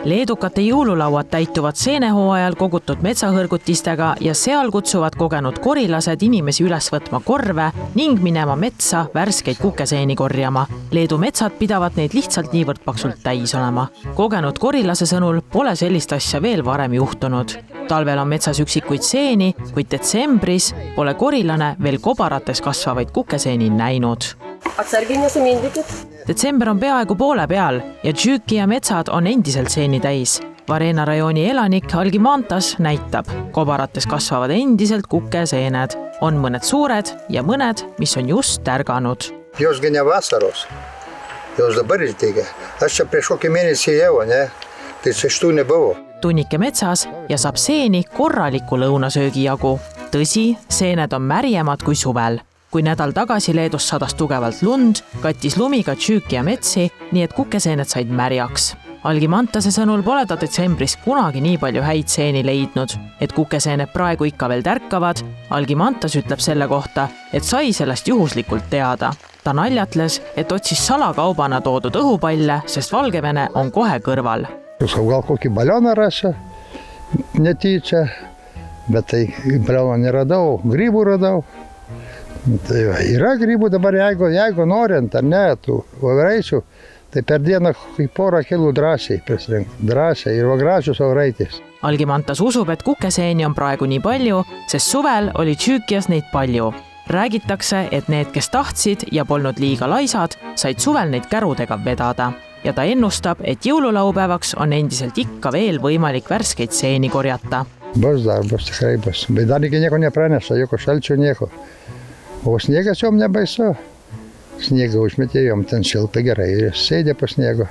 Leedukate jõululauad täituvad seenehooajal kogutud metsahõrgutistega ja seal kutsuvad kogenud korilased inimesi üles võtma korve ning minema metsa värskeid kukeseeni korjama. Leedu metsad pidavad neid lihtsalt niivõrd paksult täis olema. Kogenud korilase sõnul pole sellist asja veel varem juhtunud. Talvel on metsas üksikuid seeni, kuid detsembris pole korilane veel kobarates kasvavaid kukeseeni näinud. Detsember on peaaegu poole peal ja Tšüüki ja metsad on endiselt seeni täis. Varena rajooni elanik Algimantas näitab, kobarates kasvavad endiselt kukeseened. On mõned suured ja mõned, mis on just tärganud. Jos ga ne vasaros, jos dabar ir teigia. Aš čia prieš kokį mėnesį ėjau, ne? Tai šitų nebuvo. Tunnike metsas ja saab seeni korraliku lõunasöögi jagu. Tõsi, seened on märjemad kui suvel. Kui nädal tagasi Leedus sadas tugevalt lund, kattis lumiga Tšüüki ja metsi, nii et kukeseened said märjaks. Algimantase sõnul pole ta detsembris kunagi nii palju häid seeni leidnud, et kukeseened praegu ikka veel tärkavad. Algimantas ütleb selle kohta, et sai sellest juhuslikult teada. Ta naljatles, et otsis salakaubana toodud õhupalle, sest Valgevene on kohe kõrval. Gal kokį balioną rasė, netyčia, bet tai balioną neradau, grybų radau. Tai yra grybų dabar, jeigu norint ar ne, tų vavreisių, tai per dieną porą kilų drąsiai prisirinkti. Drąsiai ir gražius vavraitis. Algimantas usub, et kukeseeni on praegu nii palju, sest suvel oli Tšüükias neid palju. Räägitakse, et need, kes tahtsid ja polnud liiga laisad, said suvel neid kärudega vedada. Ja ta ennustab, et jõululaupäevaks on endiselt ikka veel võimalik värskeid seeni korjata. Bus tikrai bus. Bet dar iki nieko nepraneša, jokio šalčio nieko. O sniegas jom nebaisu. Sniegą užmetė, jom ten šilpa gerai ir sėdė po sniego.